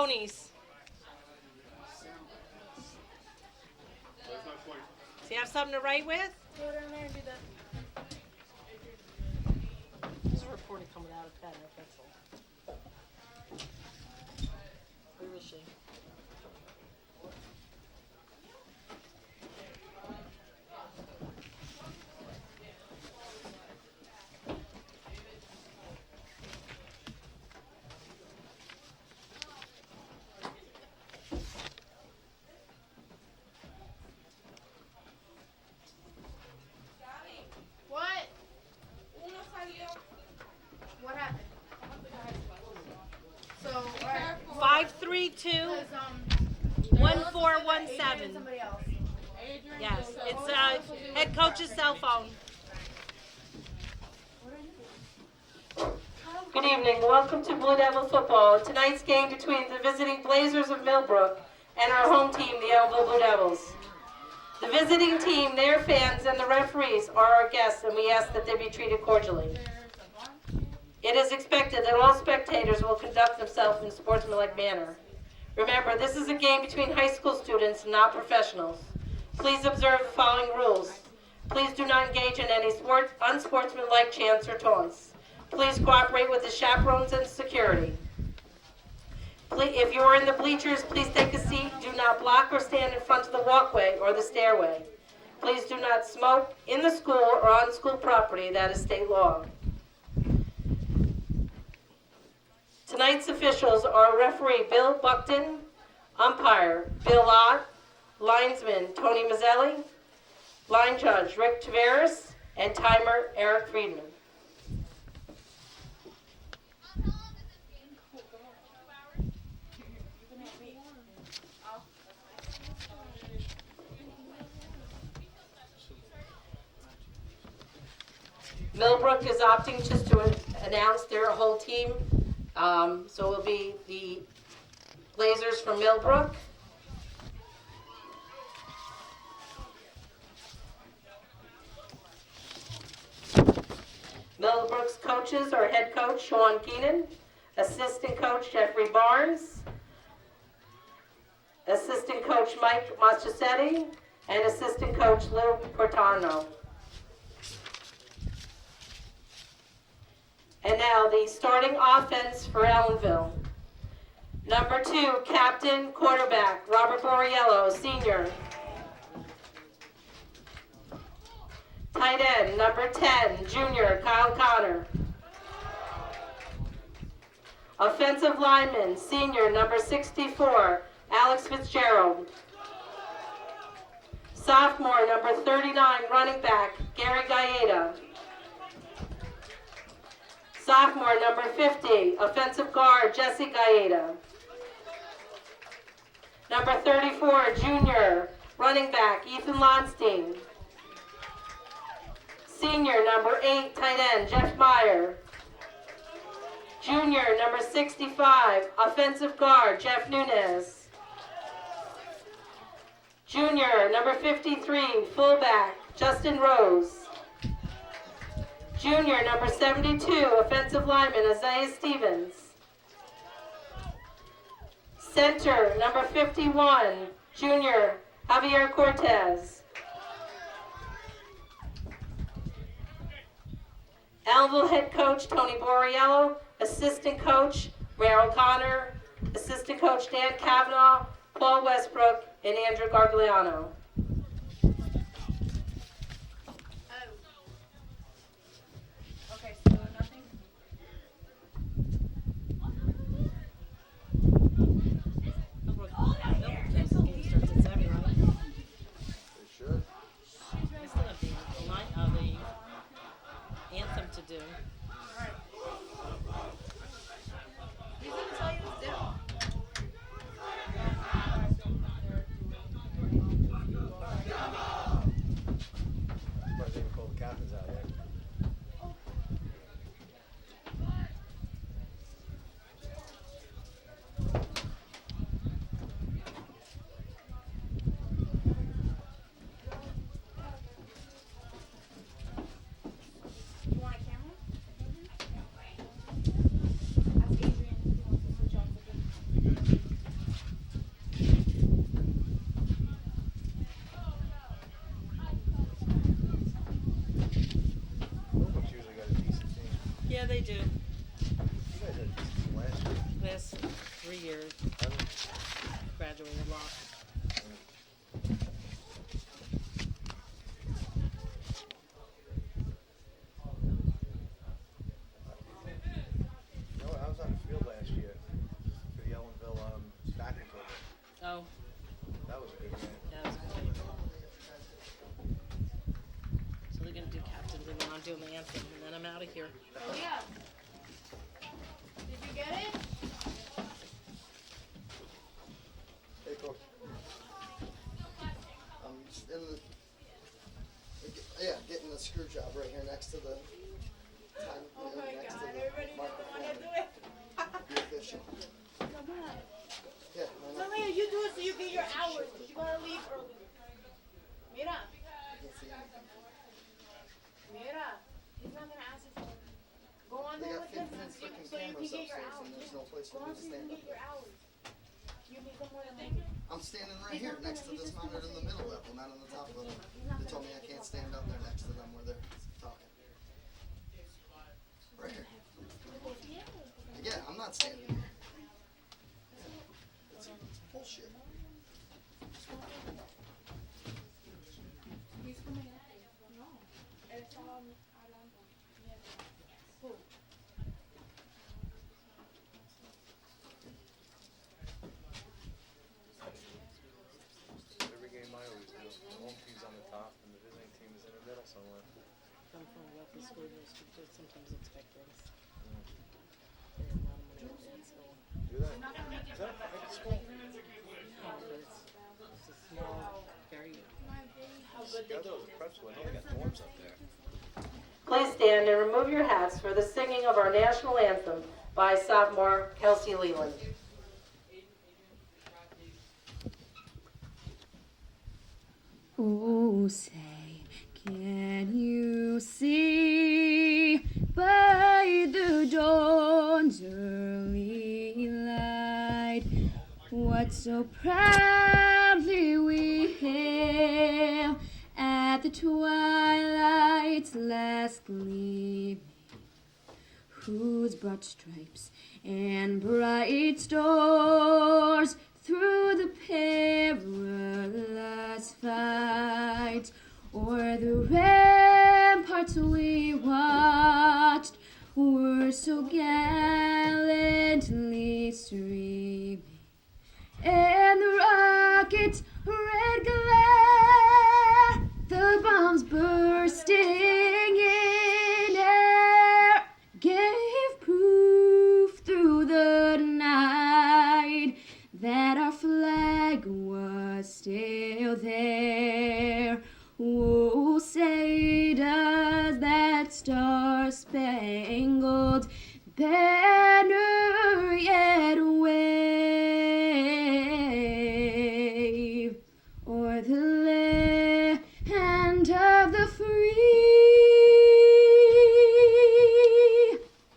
ponies. Do you have something to write with? Go down there and do that. There's a reporter coming out of pen or pencil. Where is she? What? What happened? So, 532-1417. somebody else. Yes, it's head coach's cell phone. Good evening. Welcome to Ellenville Football. Tonight's game between the visiting Blazers of Millbrook and our home team, the Ellenville Blue Devils. The visiting team, their fans, and the referees are our guests, and we ask that they be treated cordially. It is expected that all spectators will conduct themselves in a sportsmanlike manner. Remember, this is a game between high school students, not professionals. Please observe the following rules. Please do not engage in any unsportsmanlike chants or taunts. Please cooperate with the chaperones and security. If you are in the bleachers, please take a seat. Do not block or stand in front of the walkway or the stairway. Please do not smoke in the school or on school property. That is state law. Tonight's officials are referee Bill Buckton, umpire Bill Ott, linesman Tony Mazzelli, line judge Rick Taveras, and timer Eric Friedman. Millbrook is opting just to announce their whole team. So it will be the Blazers from Millbrook. Millbrook's coaches are head coach Sean Keenan, assistant coach Jeffrey Barnes, assistant coach Mike Mastrosetti, and assistant coach Lou Portano. And now the starting offense for Ellenville. Number 2, captain, quarterback, Robert Borriello, senior. Tight end, number 10, junior, Kyle Connor. Offensive lineman, senior, number 64, Alex Fitzgerald. Sophomore, number 39, running back, Gary Gaeta. Sophomore, number 50, offensive guard, Jesse Gaeta. Number 34, junior, running back, Ethan Lonstein. Senior, number 8, tight end, Jeff Meyer. Junior, number 65, offensive guard, Jeff Nunez. Junior, number 53, fullback, Justin Rose. Junior, number 72, offensive lineman, Isaiah Stevens. Center, number 51, junior, Javier Cortez. Ellenville head coach, Tony Borriello. Assistant coach, Merrill Connor. Assistant coach, Dan Kavanaugh, Paul Westbrook, and Andrew Gargliano. Yeah, they do. You guys had this last year. Last 3 years. Graduated lost. You know what, I was on the field last year for the Ellenville soccer tournament. Oh, That was a good game. yeah, that's good. So they're going to do captains and then I'll do my anthem and then I'm out of here. Oh, yeah. Did you get it? Hey, Coach. I'm in the, getting the screw job right here next to the time. Oh my next God, to the everybody don't microphone. want to do it. Be efficient. Yeah, no, no. Somebody, you do it so you get your hours. You're going to leave early. Mira. Mira. He's not going to ask you for it. Go on They there got with him 15 so freaking you can cameras get your upstairs hours. and there's no place Go for on me to so you can stand get up your there. hours. You need somewhere to make it. I'm standing right here next to this monitor in the middle level, not on the top level. They told me I can't stand up there next to them where they're talking. Right here. Again, I'm not standing here. It's bullshit. Every game I always do. The home team's on the top and the visiting team is in the middle somewhere. I'm from a local school district, so sometimes expect things. They have a lot of money at that school. Do that? Is that a private school? But it's a small, very Yeah, that was a prep school. I know they got dorms up there. Please stand and remove your hats for the singing of our national anthem by sophomore Kelsey Leland. Oh, say, can you see by the dawn's early light what so proudly we hail at the twilight's last gleaming, whose broad stripes and bright stars through the perilous fight o'er the ramparts we watched were so gallantly streaming, and the rockets' red glare, the bombs bursting in air, gave proof through the night that our flag was still there. Oh, say does that star-spangled banner yet wave o'er the land of the free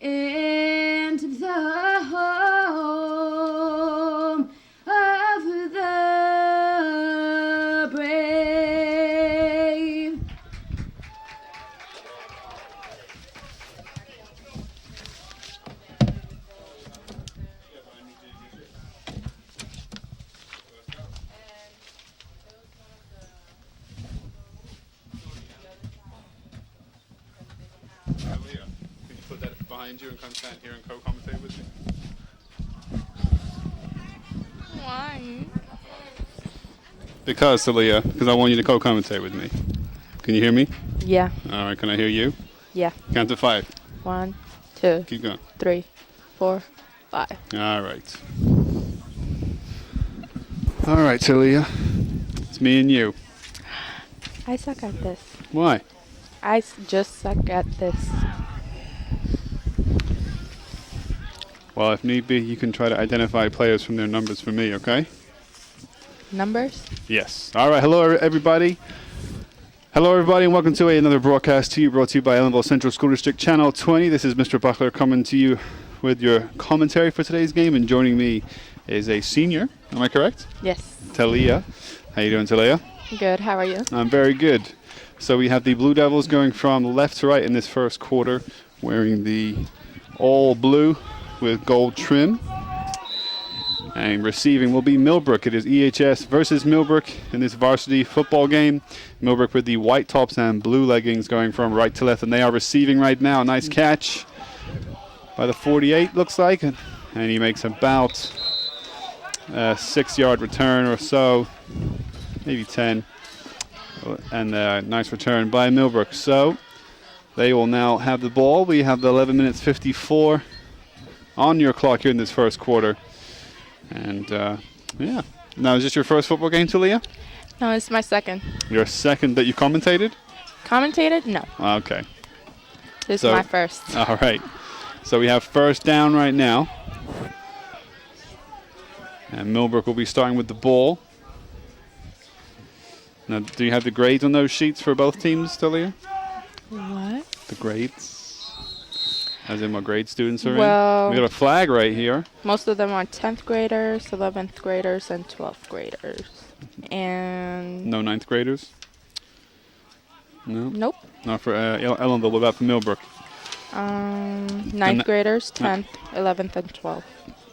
and the home of the brave. Leah, can you put that behind you and come stand here and co-commentate with me? Why? Because, Talia, because I want you to co-commentate with me. Can you hear me? Yeah, All right, can I hear you? yeah. Count to 5. 1, 2, Keep going. 3, 4, 5. All right. All right, Talia. It's me and you. I suck at this. Why? Just suck at this. Well, if need be, you can try to identify players from their numbers for me, okay? Numbers? Yes. All right. Hello, everybody. Hello, everybody, and welcome to another broadcast to you, brought to you by Ellenville Central School District Channel 20. This is Mr. Buckler coming to you with your commentary for today's game, and joining me is a senior. Am I correct? Yes. Talia. How you doing, Talia? Good. How are you? I'm very good. So we have the Blue Devils going from left to right in this first quarter wearing the all blue with gold trim. And receiving will be Millbrook. It is EHS versus Millbrook in this varsity football game. Millbrook with the white tops and blue leggings going from right to left, and they are receiving right now. Nice catch by the 48, looks like. And he makes about a 6-yard return or so, maybe 10. And a nice return by Millbrook. So they will now have the ball. We have the 11 minutes 54 on your clock here in this first quarter. And yeah. Now, is this your first football game, Talia? No, it's my second. Your second that you commentated? Commentated? No. Okay. This So- is my first. All right. So we have first down right now. And Millbrook will be starting with the ball. Now, do you have the grades on those sheets for both teams, Talia? What? The grades? As in what grade students are Well- in? We got a flag right here. Most of them are 10th graders, 11th graders, and 12th graders. And No ninth graders? No? nope. Not for Ellenville. What about for Millbrook? 9th graders, 10th, 11th, and 12th.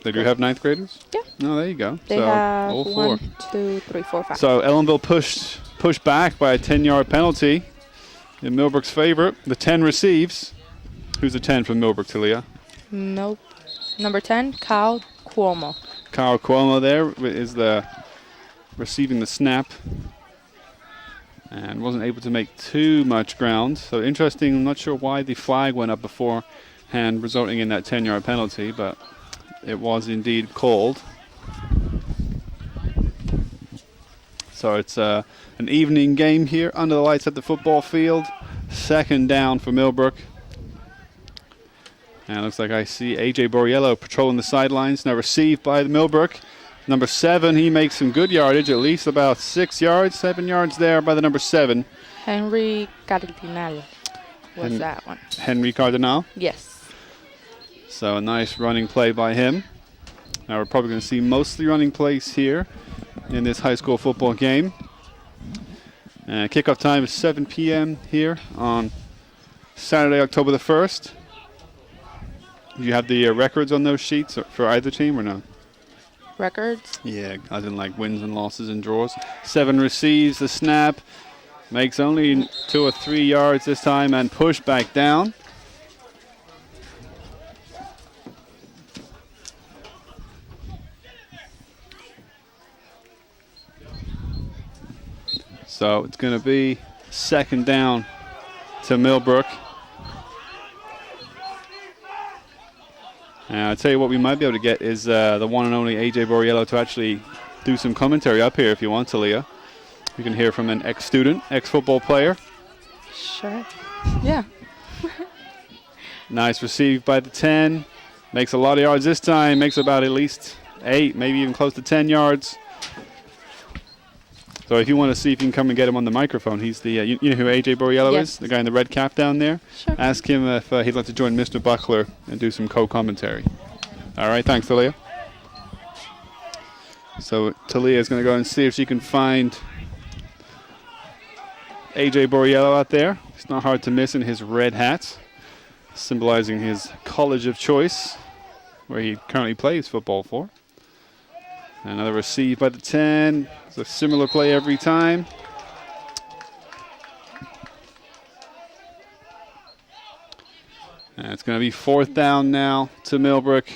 They do have ninth graders? Yeah. No, there you go. They so have all four. 1, 2, 3, 4, 5. So Ellenville pushed back by a 10-yard penalty in Millbrook's favor. The 10 receives. Who's the 10 from Millbrook, Talia? Nope. Number 10, Kyle Cuomo. Kyle Cuomo there is the receiving the snap and wasn't able to make too much ground. So interesting. I'm not sure why the flag went up beforehand, resulting in that 10-yard penalty, but it was indeed called. So it's an evening game here under the lights at the football field. Second down for Millbrook. And it looks like I see A.J. Borriello patrolling the sidelines. Now received by the Millbrook. Number 7, he makes some good yardage, at least about 6 yards, 7 yards there by the number 7. Henry Cardinal was Hen- that one. Henry Cardinal. Yes. So a nice running play by him. Now we're probably going to see mostly running plays here in this high school football game. Kickoff time is 7 p.m. here on Saturday, October the 1st. Do you have the records on those sheets for either team or no? Records? Yeah, as in like wins and losses and draws. 7 receives the snap, makes only 2 or 3 yards this time and push back down. So it's going to be second down to Millbrook. And I'll tell you what we might be able to get is the one and only A.J. Borriello to actually do some commentary up here if you want to, Leah. You can hear from an ex-student, ex-football player. Sure. Yeah. Nice receive by the 10. Makes a lot of yards this time. Makes about at least 8, maybe even close to 10 yards. So if you want to see if you can come and get him on the microphone, he's the, you know who A.J. Borriello Yes. is? The guy in the red cap down there? Sure. Ask him if he'd like to join Mr. Buckler and do some co-commentary. All right, thanks, Talia. So Talia is going to go and see if she can find A.J. Borriello out there. It's not hard to miss in his red hat, symbolizing his college of choice, where he currently plays football for. Another receive by the 10. It's a similar play every time. And it's going to be fourth down now to Millbrook,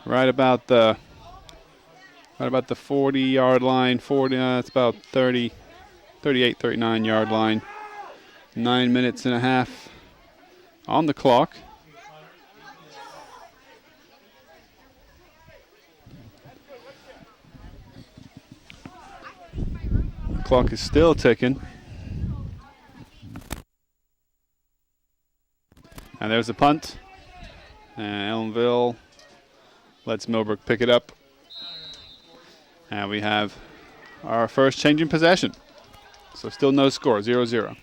right about the 40-yard line. 40. It's about 38, 39-yard line. 9 minutes and a half on the clock. Clock is still ticking. And there's a punt. And Ellenville lets Millbrook pick it up. And we have our first change in possession. So still no score, 0-0.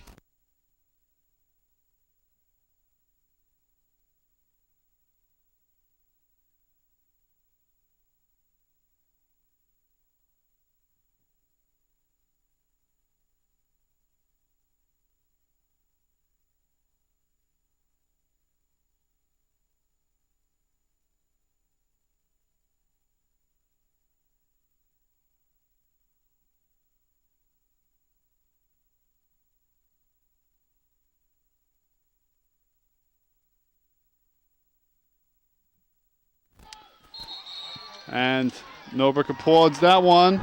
And Millbrook applauds that one.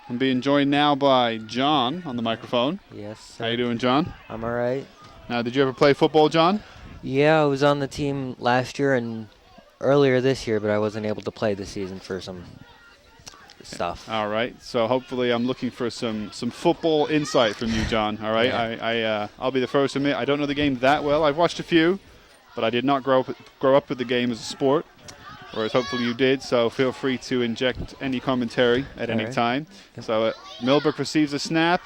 I'm being joined now by John on the microphone. Yes. How you doing, John? I'm all right. Now, did you ever play football, John? Yeah, I was on the team last year and earlier this year, but I wasn't able to play this season for some stuff. All right. So hopefully I'm looking for some football insight from you, John. All right. Yeah. I'll be the first to admit I don't know the game that well. I've watched a few, but I did not grow up with the game as a sport, whereas hopefully you did. So feel free to inject any commentary at any time. Yep. So Millbrook receives a snap.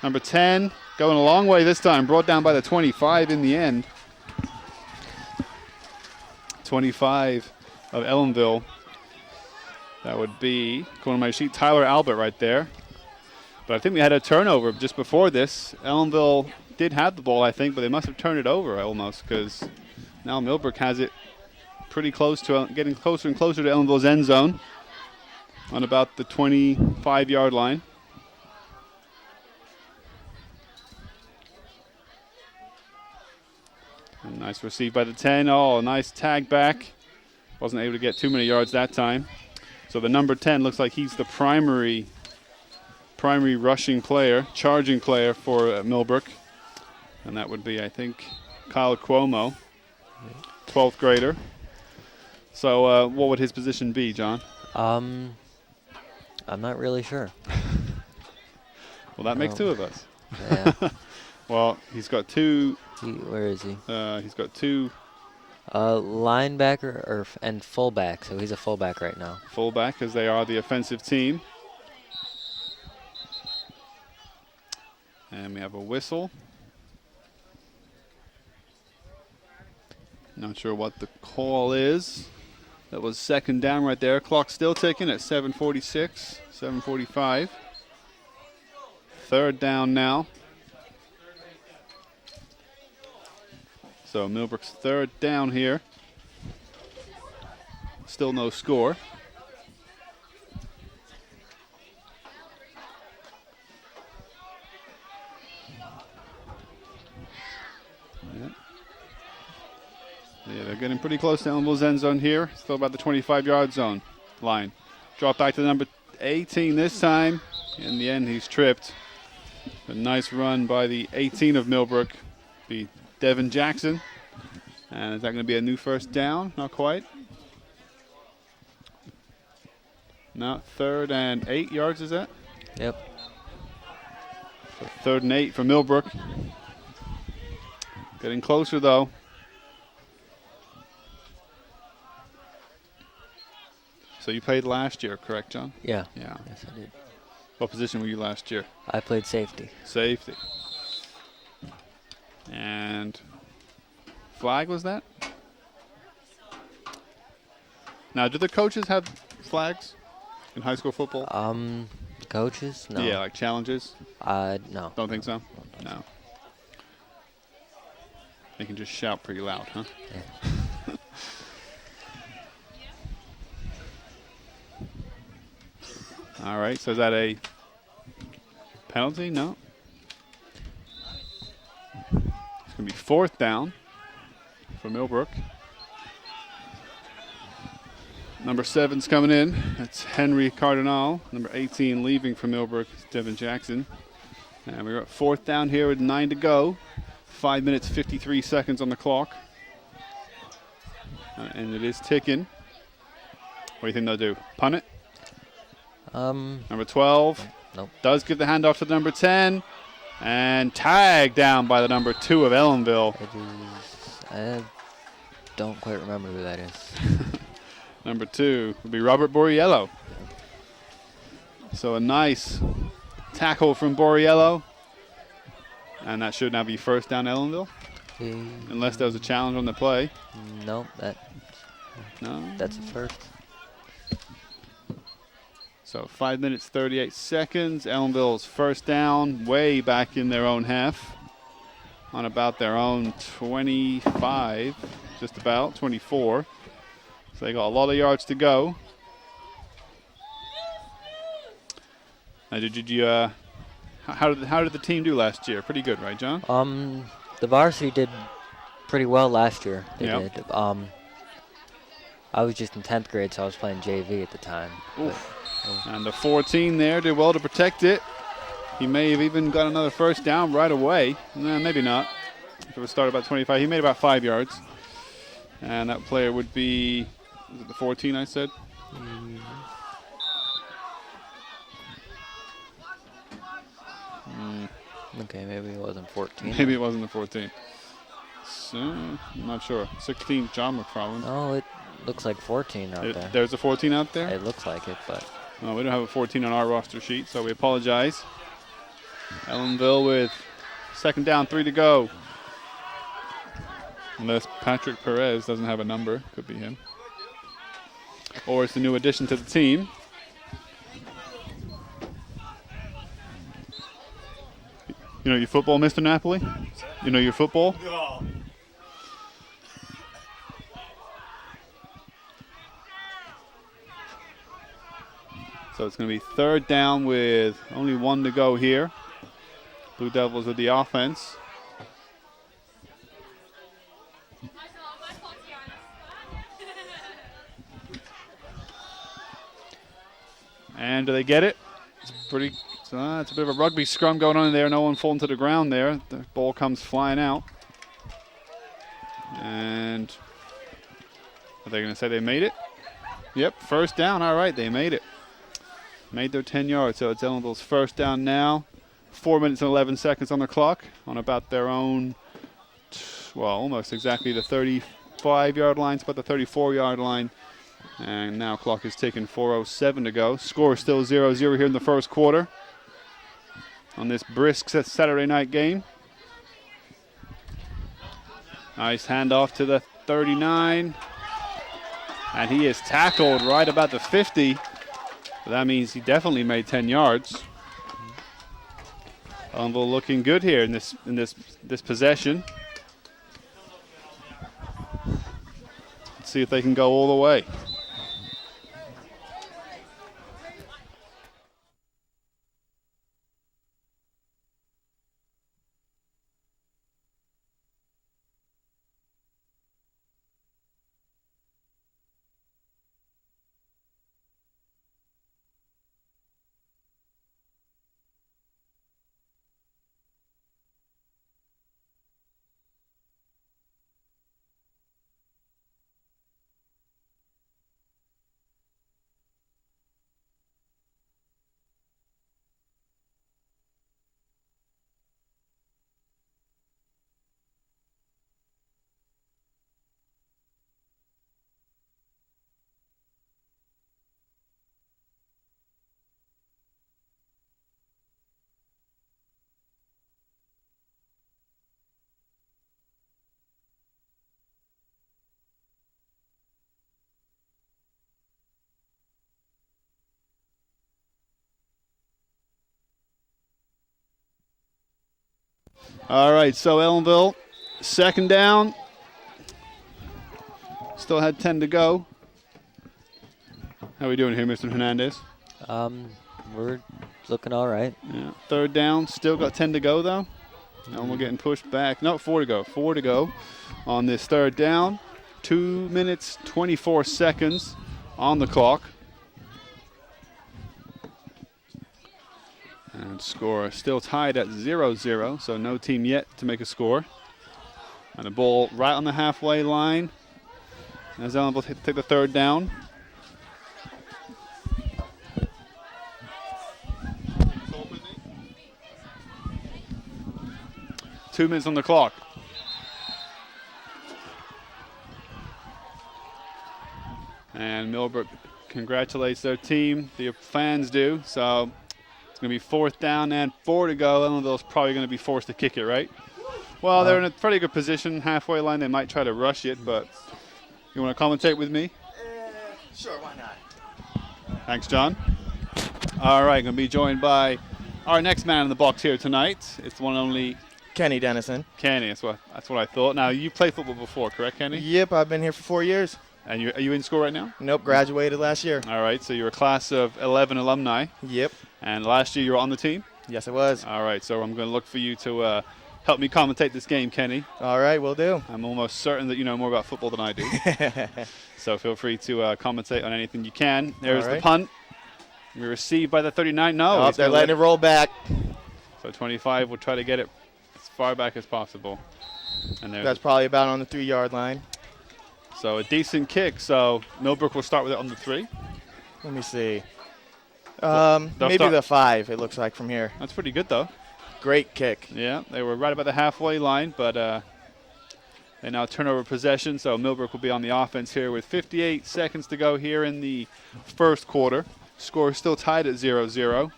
Number 10 going a long way this time. Brought down by the 25 in the end. 25 of Ellenville. That would be, according to my sheet, Tyler Albert right there. But I think we had a turnover just before this. Ellenville did have the ball, I think, but they must have turned it over almost, because now Millbrook has it pretty close to, getting closer and closer to Ellenville's end zone on about the 25-yard line. And nice receive by the 10. Oh, a nice tag back. Wasn't able to get too many yards that time. So the number 10 looks like he's the primary rushing player, charging player for Millbrook. And that would be, I think, Kyle Cuomo, 12th grader. So what would his position be, John? I'm not really sure. Well, that makes two of us. Yeah. Well, he's got two. Where is he? He's got two. Linebacker and fullback, so he's a fullback right now. Fullback, because they are the offensive team. And we have a whistle. Not sure what the call is. That was second down right there. Clock still ticking at 7:46, 7:45. Third down now. So Millbrook's third down here. Still no score. Yeah, they're getting pretty close to Ellenville's end zone here. Still about the 25-yard zone line. Drop back to number 18 this time. In the end, he's tripped. A nice run by the 18 of Millbrook. Be Devin Jackson. And is that going to be a new first down? Not quite. No, 3rd and 8 yards, is that? Yep. So 3rd and 8 for Millbrook. Getting closer, though. So you played last year, correct, John? Yeah. Yeah. Yes, I did. What position were you last year? I played safety. Safety. And flag was that? Now, do the coaches have flags in high school football? Coaches? No. Yeah, like challenges? No. Don't think so? No. They can just shout pretty loud, huh? Yeah. All right, so is that a penalty? No. It's going to be 4th down for Millbrook. Number 7's coming in. That's Henry Cardinal. Number 18 leaving for Millbrook is Devin Jackson. And we're at 4th down here with 9 to go. 5 minutes, 53 seconds on the clock. And it is ticking. What do you think they'll do? Punt it? Number 12 Nope. does give the handoff to number 10. And tagged down by the number 2 of Ellenville. It is. I don't quite remember who that is. Number 2 would be Robert Borriello. So a nice tackle from Borriello. And that should now be 1st down Ellenville. Unless there was a challenge on the play. No, No. that's a first. So 5 minutes, 38 seconds. Ellenville's 1st down, way back in their own half. On about their own 25, just about, 24. So they got a lot of yards to go. Now, did you how did the team do last year? Pretty good, right, John? The varsity did pretty well last year. They Yep. did. I was just in 10th grade, so I was playing JV at the time. And the 14 there did well to protect it. He may have even got another first down right away. Nah, maybe not. If it was started about 25, he made about 5 yards. And that player would be, was it the 14 I said? Okay, maybe it wasn't 14. Maybe it wasn't the 14. So, I'm not sure. 16, John McFarland. Oh, it looks like 14 out there. There's a 14 out there? It looks like it, but No, we don't have a 14 on our roster sheet, so we apologize. Ellenville with second down, 3 to go. Unless Patrick Perez doesn't have a number. Could be him. Or it's the new addition to the team. You know your football, Mr. Napoli? You know your football? No. So it's going to be third down with only 1 to go here. Blue Devils with the offense. And do they get it? It's it's a bit of a rugby scrum going on in there. No one falling to the ground there. The ball comes flying out. And are they going to say they made it? Yep, first down. All right, they made it. Made their 10 yards, so it's Ellenville's first down now. 4 minutes and 11 seconds on the clock on about their own, well, almost exactly the 35-yard line. It's about the 34-yard line. And now clock is ticking, 4:07 to go. Score is still 0-0 here in the first quarter on this brisk Saturday night game. Nice handoff to the 39. And he is tackled right about the 50. So that means he definitely made 10 yards. Ellenville looking good here in this possession. Let's see if they can go all the way. All right, so Ellenville, second down. Still had 10 to go. How are we doing here, Mr. Hernandez? we're looking all right. Yeah. Third down, still got 10 to go, though. And we're getting pushed back. No, 4 to go. 4 to go on this third down. 2 minutes, 24 seconds on the clock. And score still tied at 0-0, so no team yet to make a score. And the ball right on the halfway line as Ellenville take the third down. Two minutes on the clock. And Millbrook congratulates their team. The fans do. So it's going to be fourth down and 4 to go. Ellenville's probably going to be forced to kick it, right? Well, they're in a pretty good position. Halfway line, they might try to rush it, but you want to commentate with me? Sure, why not? Thanks, John. All right, going to be joined by our next man in the box here tonight. It's the one and only Kenny Dennison. Kenny. That's what I thought. Now, you played football before, correct, Kenny? Yep, I've been here for 4 years. And are you in school right now? Nope, graduated last year. All right, so you're a class of 11 alumni. Yep. And last year you were on the team? Yes, I was. All right, so I'm going to look for you to help me commentate this game, Kenny. All right, will do. I'm almost certain that you know more about football than I do. So feel free to commentate on anything you can. There's the punt. We received by the 39. No, they're letting it roll back. So 25 will try to get it as far back as possible. And That's probably about on the 3-yard line. So a decent kick. So Millbrook will start with it on the 3. Let me see. Maybe the 5, it looks like, from here. That's pretty good, though. Great kick. Yeah, they were right about the halfway line, but they now turn over possession. So Millbrook will be on the offense here with 58 seconds to go here in the first quarter. Score is still tied at 0-0.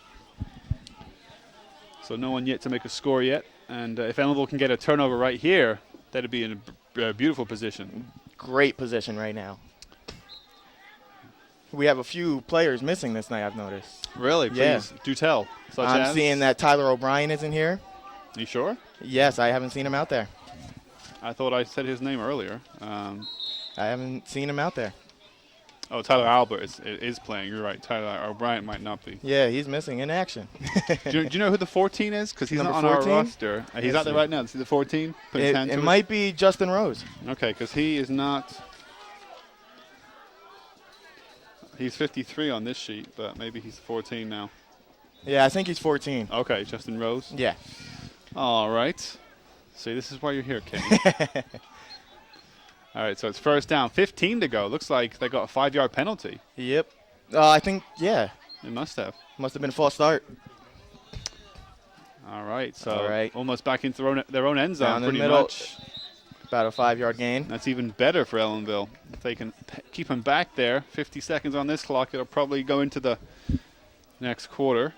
So no one yet to make a score yet. And if Ellenville can get a turnover right here, that'd be in a beautiful position. Great position right now. We have a few players missing this night, I've noticed. Really? Please do tell. I'm seeing that Tyler O'Brien isn't here. You sure? Yes, I haven't seen him out there. I thought I said his name earlier. I haven't seen him out there. Oh, Tyler Albert is playing. You're right. Tyler O'Brien might not be. Yeah, he's missing in action. do you know who the 14 is? Because he's Number not on 14? our roster. He's out there right now. See the 14? It might be Justin Rose. Okay, because he is not. He's 53 on this sheet, but maybe he's 14 now. Yeah, I think he's 14. Okay, Justin Rose. Yeah. All right. See, this is why you're here, Kenny. All right, so it's first down. 15 to go. Looks like they got a 5-yard penalty. Yep. I think, yeah. It must have. Must have been a false start. All right, so almost back into their own end zone Down pretty the middle. much. About a 5-yard gain. That's even better for Ellenville. If they can keep him back there, 50 seconds on this clock, it'll probably go into the next quarter.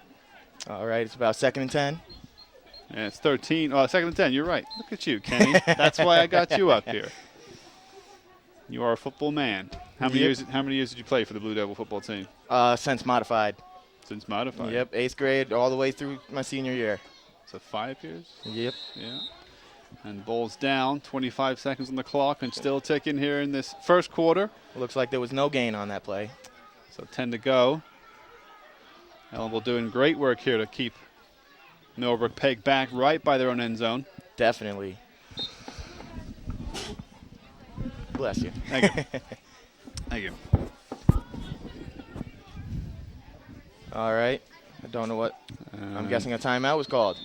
All right, it's about 2nd and 10. Yeah, it's 13. Oh, 2nd and 10. You're right. Look at you, Kenny. That's why I got you up here. You are a football man. How many years did you play for the Blue Devil football team? Since modified. Since modified. Yep, 8th grade all the way through my senior year. So 5 years? Yep. Yeah. And ball's down, 25 seconds on the clock, and still ticking here in this first quarter. Looks like there was no gain on that play. So 10 to go. Ellenville doing great work here to keep Millbrook pegged back right by their own end zone. Definitely. Bless you. Thank you. Thank you. All right. I don't know what. I'm guessing a timeout was called.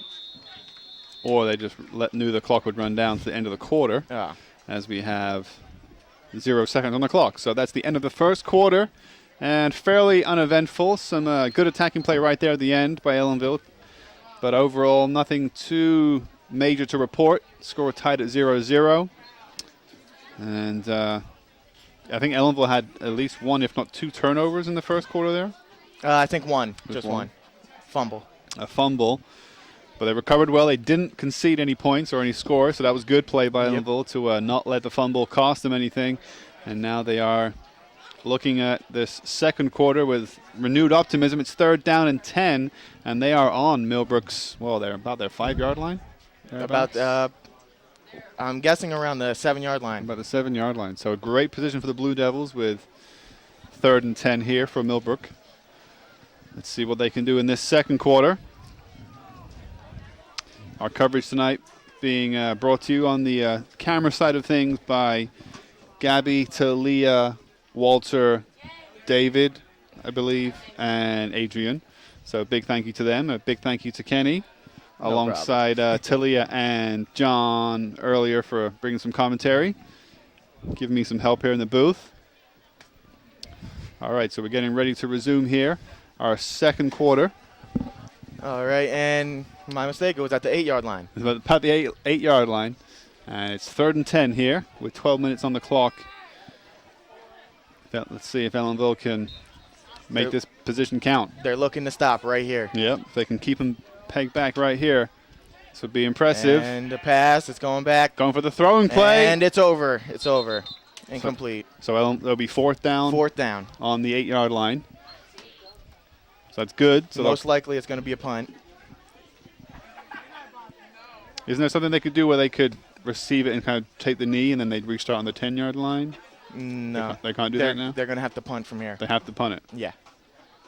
Or they just knew the clock would run down to the end of the quarter, as we have 0 seconds on the clock. So that's the end of the first quarter, and fairly uneventful. Some good attacking play right there at the end by Ellenville, but overall nothing too major to report. Score tied at 0-0, and I think Ellenville had at least 1, if not 2 turnovers in the first quarter there. I think one, just one. Fumble. A fumble. But they recovered well. They didn't concede any points or any score, so that was good play by Ellenville to not let the fumble cost them anything. And now they are looking at this second quarter with renewed optimism. It's 3rd down and 10, and they are on Millbrook's, well, they're about their 5-yard line. About, I'm guessing around the 7-yard line. About the 7-yard line. So a great position for the Blue Devils with 3rd and 10 here for Millbrook. Let's see what they can do in this second quarter. Our coverage tonight being brought to you on the camera side of things by Gabby, Talia, Walter, David, I believe, and Adrian. So a big thank you to them. A big thank you to Kenny, alongside Talia and John earlier for bringing some commentary, giving me some help here in the booth. All right, so we're getting ready to resume here our second quarter. All right, and my mistake, it was at the 8-yard line. It's about the 8-yard line, and it's 3rd and 10 here with 12 minutes on the clock. Let's see if Ellenville can make this position count. They're looking to stop right here. Yep, if they can keep him pegged back right here, this would be impressive. And the pass, it's going back. Going for the throwing play. And it's over. It's over. Incomplete. So there'll be 4th down. 4th down. On the 8-yard line. So that's good. So most likely it's going to be a punt. Isn't there something they could do where they could receive it and kind of take the knee and then they'd restart on the 10-yard line? No. They can't do that now? They're going to have to punt from here. They have to punt it. Yeah.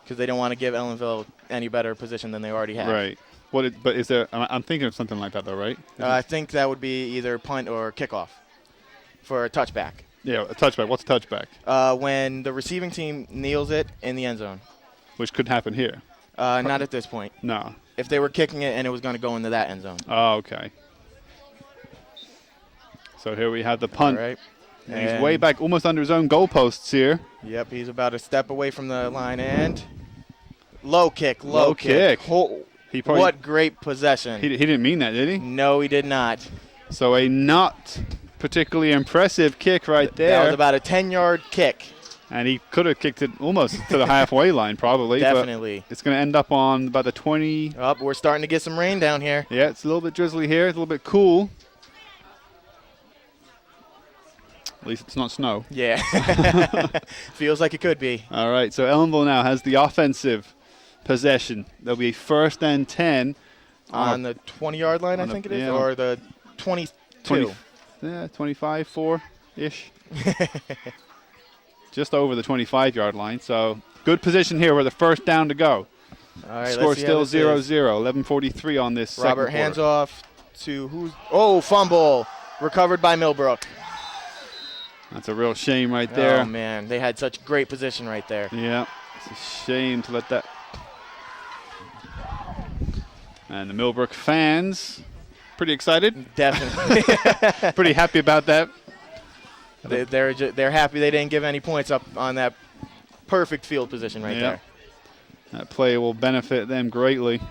Because they don't want to give Ellenville any better position than they already have. Right. But is there? I'm thinking of something like that though, right? I think that would be either punt or kickoff for a touchback. Yeah, a touchback. What's a touchback? When the receiving team kneels it in the end zone. Which could happen here. Not at this point. No. If they were kicking it and it was going to go into that end zone. Oh, okay. So here we have the punt. All right. And he's way back, almost under his own goalposts here. Yep, he's about a step away from the line and low kick. What great possession. He didn't mean that, did he? No, he did not. So a not particularly impressive kick right there. That was about a 10-yard kick. And he could have kicked it almost to the halfway line probably. Definitely. But it's going to end up on about the 20. Oh, we're starting to get some rain down here. Yeah, it's a little bit drizzly here. It's a little bit cool. At least it's not snow. Yeah. Feels like it could be. All right, so Ellenville now has the offensive possession. There'll be 1st and 10. On the 20-yard line, I think it is, or the 22. 25, 4-ish. Just over the 25-yard line. So good position here with the first down to go. All right, score still 0-0. 11:43 on this Robert second hands quarter. off to who's? Oh, fumble. Recovered by Millbrook. That's a real shame right there. Oh, man. They had such great position right there. Yeah. It's a shame to let that. And the Millbrook fans, pretty excited. Definitely. Pretty happy about that. They're happy they didn't give any points up on that perfect field position right there. That play will benefit them greatly.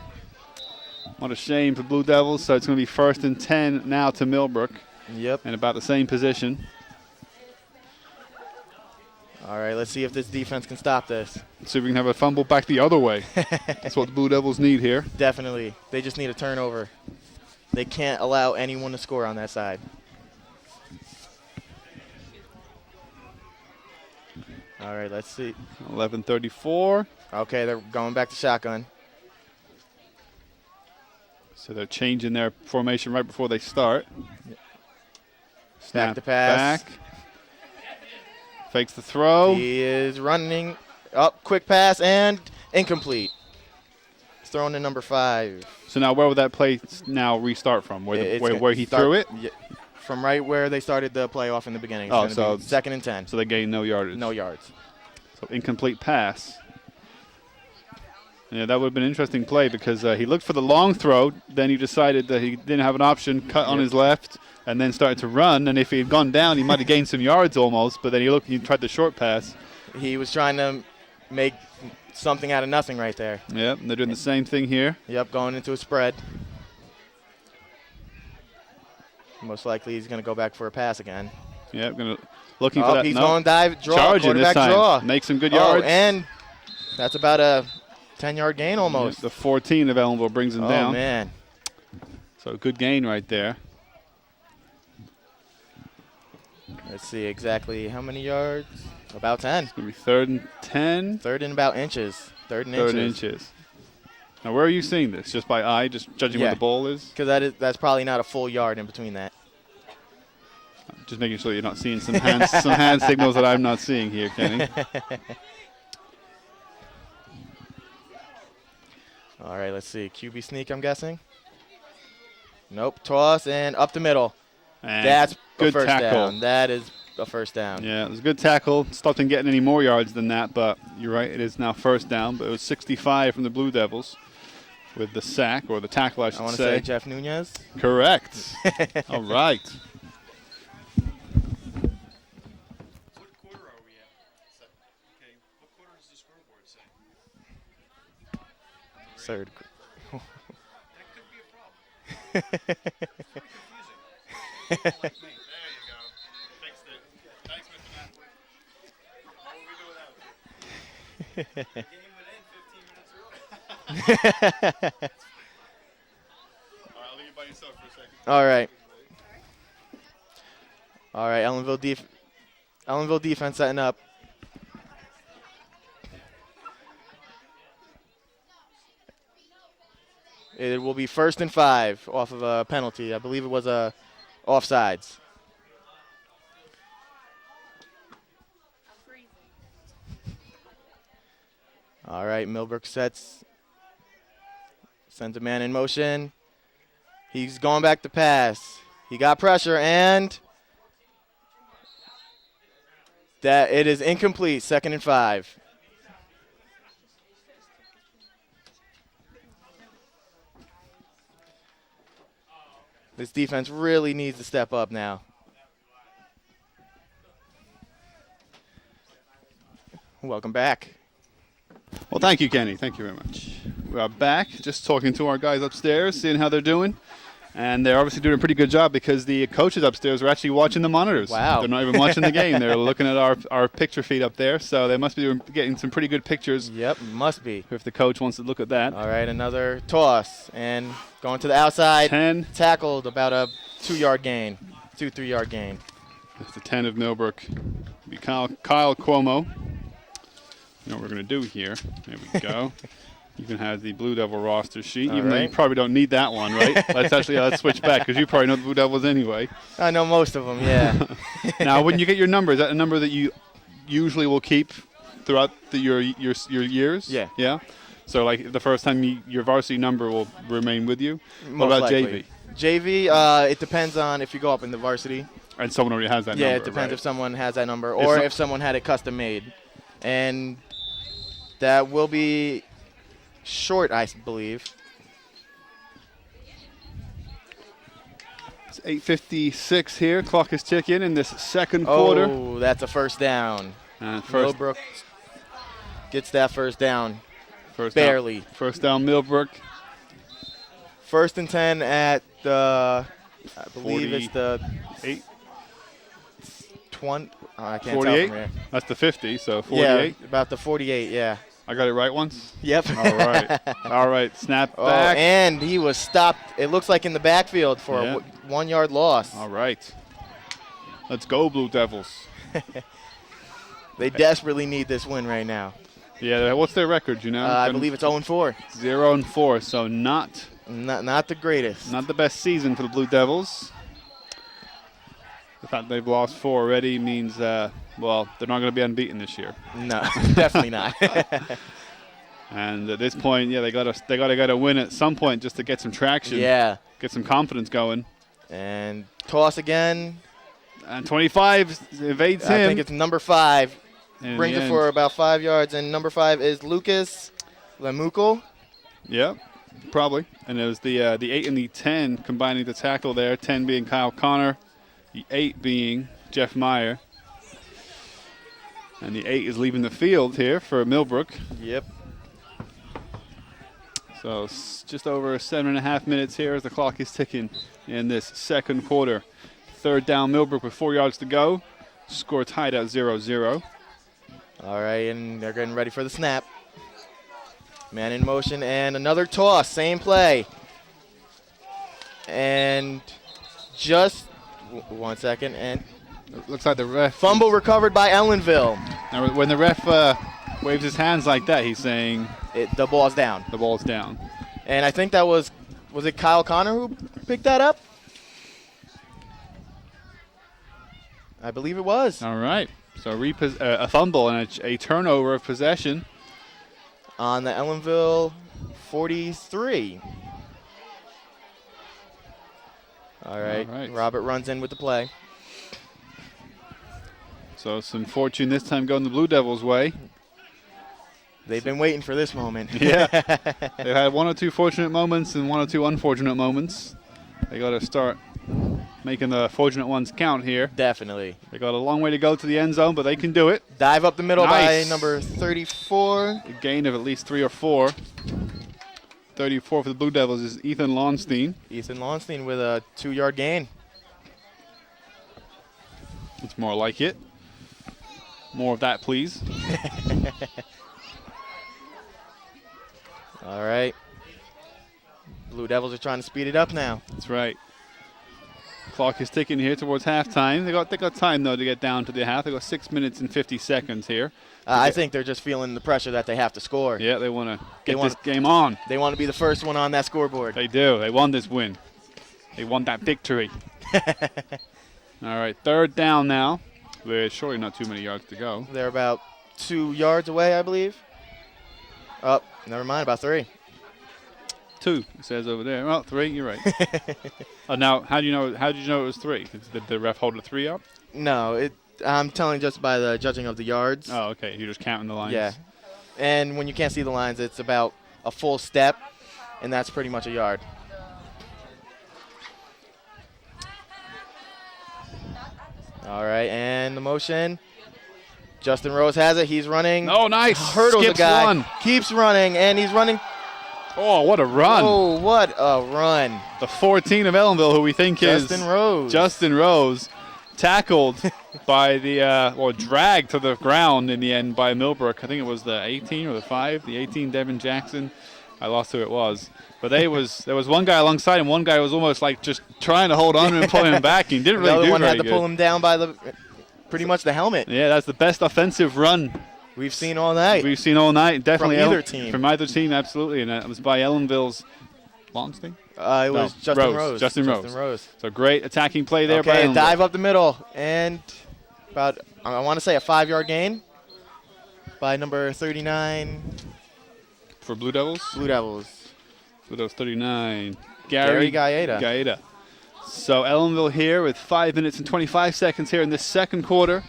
What a shame for Blue Devils. So it's going to be 1st and 10 now to Millbrook. Yep. And about the same position. All right, let's see if this defense can stop this. See if we can have a fumble back the other way. That's what the Blue Devils need here. Definitely. They just need a turnover. They can't allow anyone to score on that side. All right, let's see. 11:34. Okay, they're going back to shotgun. So they're changing their formation right before they start. Back to pass. Back. Fakes the throw. He is running up, quick pass, and incomplete. It's thrown to number 5. So now where would that play now restart from? Where he threw it? Yeah, from right where they started the play off in the beginning. Oh, It's so 2nd and 10. So they gained no yardage. No yards. So incomplete pass. Yeah, that would have been an interesting play because he looked for the long throw. Then he decided that he didn't have an option, cut on his left, and then started to run. And if he had gone down, he might have gained some yards almost. But then he tried the short pass. He was trying to make something out of nothing right there. Yep, and they're doing the same thing here. Yep, going into a spread. Most likely he's going to go back for a pass again. Yep, looking for that. He's going dive, draw, charging this time. Draw. Make some good yards. And that's about a 10-yard gain almost. Yep, the 14 of Ellenville brings him down. Oh, man. So good gain right there. Let's see exactly how many yards. About 10. It's going to be 3rd and 10. 3rd and about inches. 3rd and 3rd inches. Now, where are you seeing this? Just by eye, just judging where the ball is? Because that's probably not a full yard in between that. Just making sure you're not seeing some hand signals that I'm not seeing here, Kenny. All right, let's see. QB sneak, I'm guessing. Nope. Toss and up the middle. And that's good a first tackle. down. That is a first down. Yeah, it was a good tackle. Stopped him getting any more yards than that, but you're right. It is now 1st down, but it was 65 from the Blue Devils with the sack, or the tackle, I should I want to say Jeff Nunez. Correct. All right. What quarter are we at? Okay, what quarter does the scoreboard say? 3rd. That could be a problem. It's very confusing. Like me. There you go. Fixed it. Thanks, Mr. Napoli. What would we do without you? The game would end 15 minutes early. All right, I'll leave you by yourself for a second. All right. All right, Ellenville defense setting up. It will be 1st and 5 off of a penalty. I believe it was a offsides. All right, Millbrook sets Sends a man in motion. He's going back to pass. He got pressure, and that it is incomplete. 2nd and 5. This defense really needs to step up now. Welcome back. Well, thank you, Kenny. Thank you very much. We are back, just talking to our guys upstairs, seeing how they're doing. And they're obviously doing a pretty good job because the coaches upstairs are actually watching the monitors. Wow. They're not even watching the game. They're looking at our picture feed up there. So they must be getting some pretty good pictures. Yep, must be. If the coach wants to look at that. All right, another toss. And going to the outside. 10. Tackled about a 2-yard gain. 3-yard gain. It's the 10 of Millbrook. Kyle Cuomo. You know what we're going to do here. There we go. You can have the Blue Devil roster sheet, even though you probably don't need that one, right? let's switch back because you probably know the Blue Devils anyway. I know most of them, yeah. Now, when you get your number, is that a number that you usually will keep throughout your years? Yeah. Yeah? So, like, the first time your varsity number will remain with you? Most what about likely. JV? JV, it depends on if you go up in the varsity. And someone already has that number, Yeah, it depends right? if someone has that number or if someone had it custom made. And that will be short, I believe. It's 8:56 here. Clock is ticking in this second quarter. Oh, that's a first down. Millbrook gets that first down. Barely. First down, Millbrook. 1st and 10 at the, I believe it's the 20. I can't 48? tell from here. That's the 50, so 48? Yeah, about the 48, yeah. I got it right once? Yep. All right. All right, snap Oh, back. and he was stopped, it looks like in the backfield for a 1-yard loss. All right. Let's go, Blue Devils. They desperately need this win right now. Yeah, what's their record, you know? I believe it's 0-4. 0-4, so not the greatest. Not the best season for the Blue Devils. The fact they've lost 4 already means, well, they're not going to be unbeaten this year. No, definitely not. And at this point, yeah, they got to win at some point just to get some traction. Yeah. Get some confidence going. And toss again. And 25 evades him. I think it's number 5. And Brings it for about 5 yards. And number 5 is Lucas Lemuco. Yep, probably. And it was the 8 and the 10 combining the tackle there. 10 being Kyle Connor. The 8 being Jeff Meyer. And the 8 is leaving the field here for Millbrook. Yep. So just over 7.5 minutes here as the clock is ticking in this second quarter. 3rd down, Millbrook with 4 yards to go. Score tied at 0-0. All right, and they're getting ready for the snap. Man in motion and another toss, same play. And just 1 second, and looks like the ref. Fumble recovered by Ellenville. Now, when the ref waves his hands like that, he's saying the ball's down. The ball's down. And I think that was it Kyle Connor who picked that up? I believe it was. All right. So a fumble and a turnover of possession. On the Ellenville 43. All right. Robert runs in with the play. So some fortune this time going the Blue Devils' way. They've been waiting for this moment. Yeah. They've had 1 or 2 fortunate moments and 1 or 2 unfortunate moments. They got to start making the fortunate ones count here. Definitely. They got a long way to go to the end zone, but they can do it. Dive up the middle Nice. by number 34. A gain of at least 3 or 4. 34 for the Blue Devils is Ethan Lonstein. Ethan Lonstein with a 2-yard gain. It's more like it. More of that, please. All right. Blue Devils are trying to speed it up now. That's right. Clock is ticking here towards halftime. They got time, though, to get down to the half. They got 6 minutes and 50 seconds here. I think they're just feeling the pressure that they have to score. Yeah, they want to get this game on. They want to be the first one on that scoreboard. They do. They won this win. They won that victory. All right, 3rd down now. There's surely not too many yards to go. They're about 2 yards away, I believe. Oh, never mind, about 3. 2, it says over there. Well, 3, you're right. Now, how did you know it was 3? Did the ref hold a 3 up? No, I'm telling just by the judging of the yards. Oh, okay. You're just counting the lines. Yeah. And when you can't see the lines, it's about a full step, and that's pretty much a yard. All right, and the motion. Justin Rose has it. He's running. Oh, nice. Hurdles Skips the guy. one. Keeps running, and he's running. Oh, what a run. Oh, what a run. The 14 of Ellenville, who we think is Justin Rose, tackled by dragged to the ground in the end by Millbrook. I think it was the 18 or the 5, the 18 Devin Jackson. I lost who it was. But there was one guy alongside him. One guy was almost like just trying to hold on to him and pull him back. He didn't really do very good. The other one had to pull him down by pretty much the helmet. Yeah, that's the best offensive run we've seen all night. Definitely. From either team. From either team, absolutely. And it was by Ellenville's Longstein? It was Justin Rose. Justin Rose. So great attacking play there by Ellenville. Dive up the middle. And about, I want to say, a 5-yard gain by number 39. For Blue Devils? Blue Devils. Blue Devils 39. Gary Gaeta. So Ellenville here with 5 minutes and 25 seconds here in this second quarter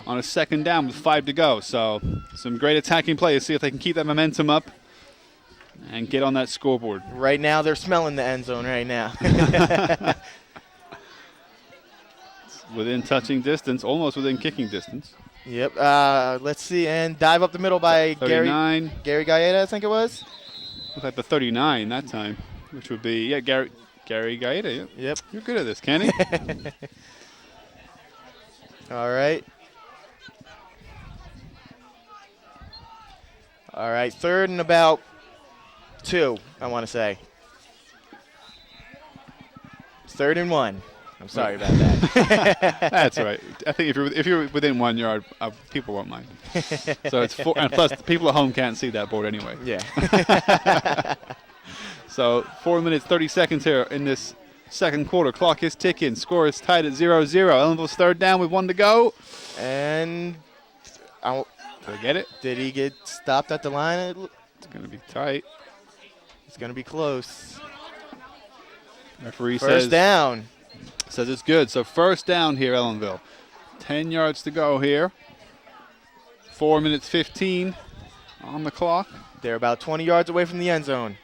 on a second down with 5 to go. So some great attacking play to see if they can keep that momentum up and get on that scoreboard. Right now they're smelling the end zone right now. Within touching distance, almost within kicking distance. Yep. Let's see. And dive up the middle by 39. Gary Gaeta, I think it was. Looked like the 39 that time, which would be, Gary Gaeta. Yep. You're good at this, Kenny. All right. All right. 3rd and about 2, I want to say. 3rd and 1. I'm sorry about that. That's all right. I think if you're within 1 yard, people won't mind. So it's 4, and plus the people at home can't see that board anyway. Yeah. So 4 minutes 30 seconds here in this second quarter. Clock is ticking. Score is tied at 0-0. Ellenville's 3rd down with 1 to go. And did they get it? Did he get stopped at the line? It's going to be tight. It's going to be close. Referee First down. Says it's good. So 1st down here, Ellenville. 10 yards to go here. 4 minutes 15 on the clock. They're about 20 yards away from the end zone.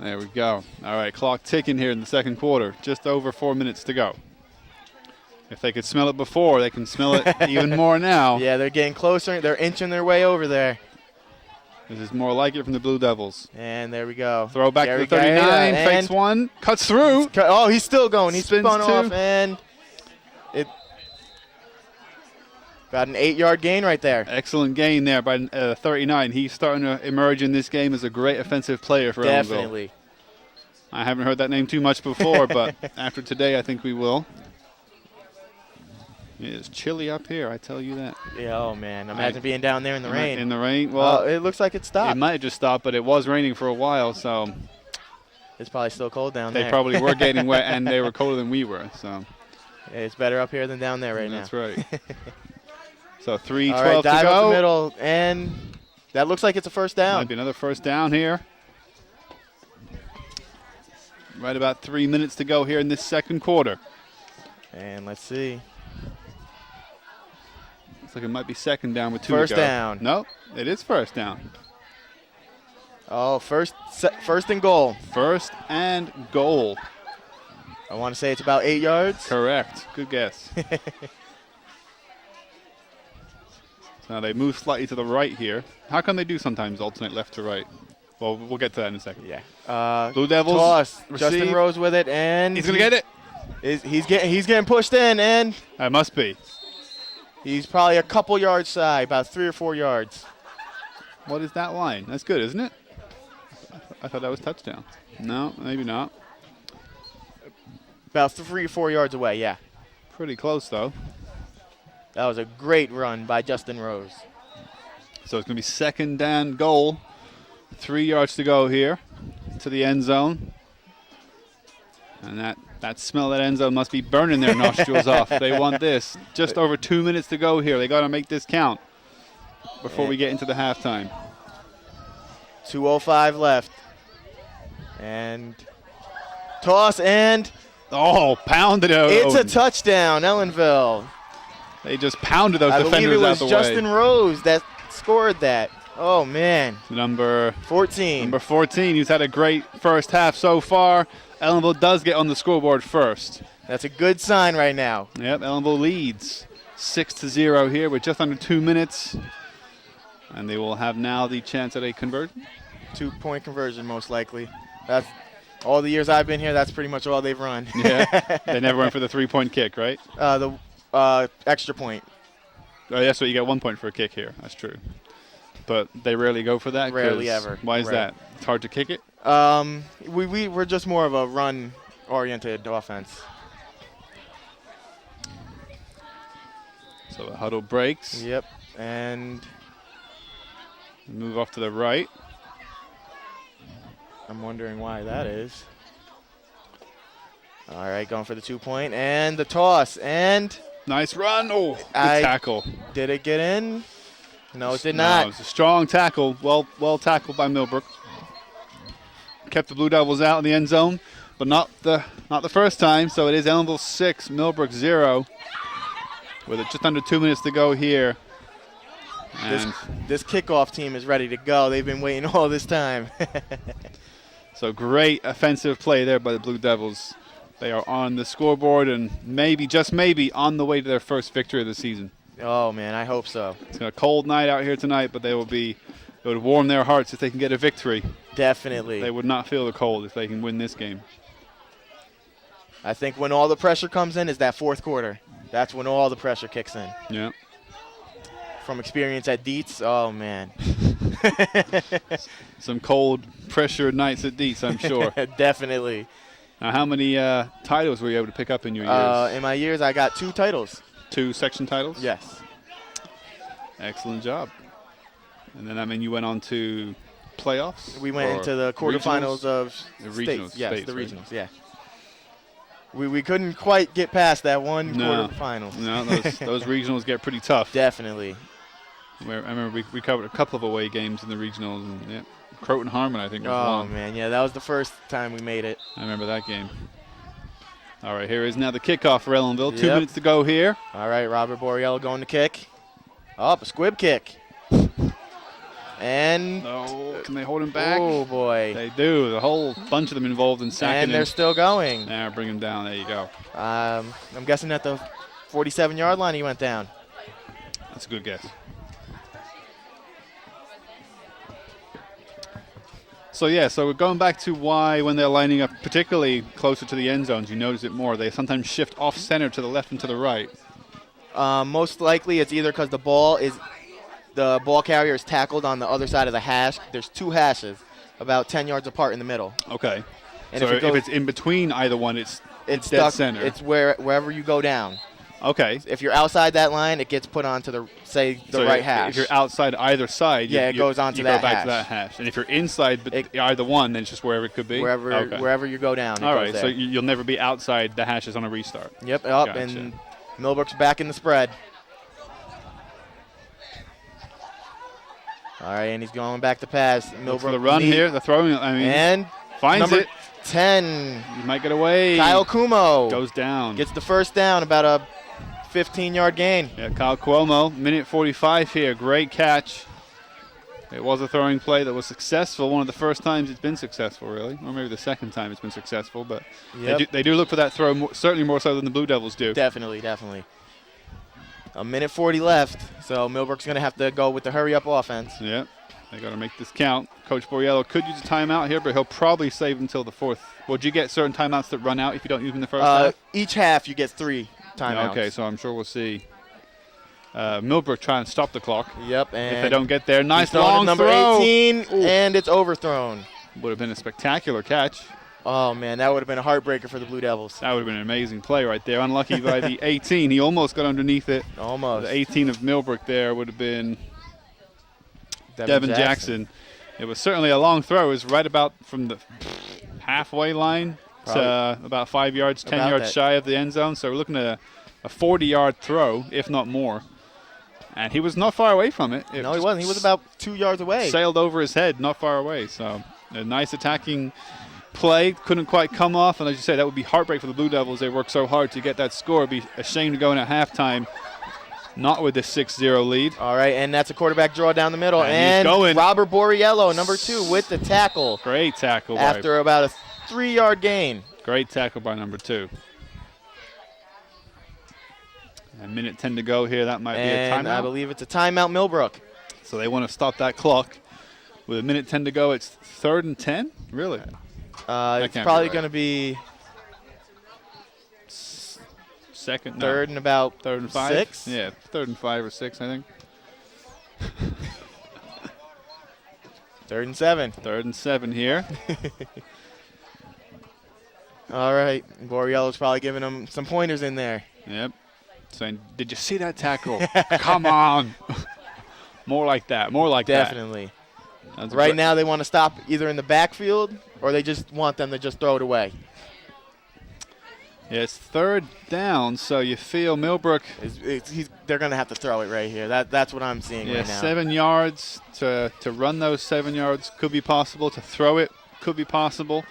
There we go. All right, clock ticking here in the second quarter. Just over 4 minutes to go. If they could smell it before, they can smell it even more now. Yeah, they're getting closer. They're inching their way over there. This is more like it from the Blue Devils. And there we go. Throw back to the 39, fakes one, cuts through. Oh, he's still going. He's spun off, 2. and it got an 8-yard gain right there. Excellent gain there by 39. He's starting to emerge in this game as a great offensive player for Ellenville. Definitely. I haven't heard that name too much before, but after today, I think we will. It is chilly up here, I tell you that. Yeah, oh, man. Imagine being down there in the rain. In the rain? Well, it looks like it stopped. It might have just stopped, but it was raining for a while, so. It's probably still cold down there. They probably were getting wet, and they were colder than we were, so. It's better up here than down there right now. That's right. So 3:12 All right, to dive go. up the middle, and that looks like it's a first down. Might be another first down here. Right about 3 minutes to go here in this second quarter. And let's see. Looks like it might be second down with 2 to go. First down. No, it is first down. Oh, first and goal. First and goal. I want to say it's about 8 yards. Correct. Good guess. So they move slightly to the right here. How come they do sometimes alternate left to right? Well, we'll get to that in a second. Yeah. Blue Devils. Toss. Receive. Justin Rose with it, and he's going to get it. He's getting pushed in, and that must be. He's probably a couple yards side, about 3 or 4 yards. What is that line? That's good, isn't it? I thought that was touchdown. No, maybe not. About 3 or 4 yards away, yeah. Pretty close, though. That was a great run by Justin Rose. So it's going to be second and goal. 3 yards to go here to the end zone. And that smell of that end zone must be burning their nostrils off. They want this. Just over 2 minutes to go here. They got to make this count. before we get into the halftime. 2:05 left. And toss and pounded it. It's a touchdown, Ellenville. They just pounded those I defenders believe it out was the Justin way. Rose that scored that. Oh, man. Number 14. Number 14, who's had a great first half so far. Ellenville does get on the scoreboard first. That's a good sign right now. Yep, Ellenville leads 6-0 here with just under 2 minutes. And they will have now the chance at a conversion. 2-point conversion, most likely. That's all the years I've been here, that's pretty much all they've run. Yeah, they never went for the 3-point kick, right? The extra point. Oh, yeah, so you get 1 point for a kick here. That's true. But they rarely go for that? Rarely ever. Why is that? It's hard to kick it? We're just more of a run-oriented offense. So the huddle breaks. Yep, and move off to the right. I'm wondering why that is. All right, going for the 2-point and the toss and nice run. Oh, good tackle. Did it get in? No, it did No, not. it was a strong tackle. Well tackled by Millbrook. Kept the Blue Devils out in the end zone, but not the first time. So it is Ellenville 6, Millbrook 0. With just under 2 minutes to go here. And This kickoff team is ready to go. They've been waiting all this time. so great offensive play there by the Blue Devils. They are on the scoreboard and maybe, just maybe, on the way to their first victory of the season. Oh, man, I hope so. It's a cold night out here tonight, but it would warm their hearts if they can get a victory. Definitely. They would not feel the cold if they can win this game. I think when all the pressure comes in is that fourth quarter. That's when all the pressure kicks in. Yeah. From experience at Dietz, oh, man. Some cold pressure nights at Dietz, I'm sure. Definitely. Now, how many titles were you able to pick up in your years? In my years, I got 2 titles. 2 section titles? Yes. Excellent job. And then, you went on to playoffs? We went into the quarterfinals of the regionals. States. Yes, States, the right? regionals, yeah. We couldn't quite get past that one quarterfinals. No, those regionals get pretty tough. Definitely. I remember we covered a couple of away games in the regionals. And, yeah, Croton Harmon, I think, was one. Oh, man, yeah, that was the first time we made it. I remember that game. All right, here is now the kickoff for Ellenville. 2 minutes to go here. All right, Robert Borriello going to kick. A squib kick. And can they hold him back? Oh, boy. They do. The whole bunch of them involved in sacking him. And they're still going. Now bring him down. There you go. I'm guessing at the 47-yard line he went down. That's a good guess. So we're going back to why when they're lining up, particularly closer to the end zones, you notice it more. They sometimes shift off center to the left and to the right. Most likely it's either because the ball carrier is tackled on the other side of the hash. There's 2 hashes about 10 yards apart in the middle. Okay. And so if it's in between either one, it's dead stuck, center. It's wherever you go down. Okay. If you're outside that line, it gets put onto the right hash. If you're outside either side, it goes onto you that go back hash. to that hash. And if you're inside either one, then it's just wherever it could be? Wherever you go down. All right, so you'll never be outside the hashes on a restart. Yep, Gotcha. And Millbrook's back in the spread. All right, and he's going back to pass. Millbrook for the run here, the throwing, and finds number it. 10. You might get away. Kyle Kumo. Goes down. Gets the first down, about a 15-yard gain. Yeah, Kyle Cuomo, minute 45 here. Great catch. It was a throwing play that was successful. One of the first times it's been successful, really. Or maybe the second time it's been successful. But they do look for that throw, certainly more so than the Blue Devils do. Definitely. A minute 40 left, so Millbrook's going to have to go with the hurry-up offense. Yep, they got to make this count. Coach Borriello could use a timeout here, but he'll probably save until the fourth. Would you get certain timeouts that run out if you don't use them in the first half? Each half you get 3 timeouts. Yeah, okay, so I'm sure we'll see Millbrook try and stop the clock. Yep, and if they don't get there, nice long number throw. 18, and it's overthrown. Would have been a spectacular catch. Oh, man, that would have been a heartbreaker for the Blue Devils. That would have been an amazing play right there. Unlucky by the 18. He almost got underneath it. Almost. The 18 of Millbrook there would have been Devin Jackson. It was certainly a long throw. It was right about from the halfway line to about 5 yards, 10 yards shy of the end zone. So we're looking at a 40-yard throw, if not more. And he was not far away from it. No, he wasn't. He was about 2 yards away. Sailed over his head, not far away. So a nice attacking play. Couldn't quite come off. And as you say, that would be heartbreak for the Blue Devils. They worked so hard to get that score. It'd be a shame to go in at halftime not with the 6-0 lead. All right, and that's a quarterback draw down the middle. And he's going. Robert Borriello, number 2, with the tackle. Great tackle. After about a 3-yard gain. Great tackle by number 2. A minute 10 to go here. That might be a timeout. I believe it's a timeout, Millbrook. So they want to stop that clock. With a minute 10 to go, it's 3rd and 10? Really? It's probably going to be second. Third and about 3rd and 5? 6? Yeah, 3rd and 5 or 6, I think. 3rd and 7. 3rd and 7 here. All right. Borriello's probably giving them some pointers in there. Yep. Saying, did you see that tackle? Come on. More like that. More like Definitely. that. Right now they want to stop either in the backfield or they just want them to just throw it away. Yeah, it's 3rd down, so you feel Millbrook. They're going to have to throw it right here. That's what I'm seeing right now. 7 yards to run those 7 yards could be possible. To throw it could be possible.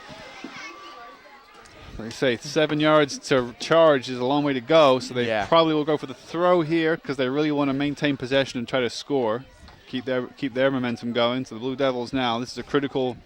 They say 7 yards to charge is a long way to go, so they probably will go for the throw here because they really want to maintain possession and try to score, keep their momentum going. So the Blue Devils now, this is a critical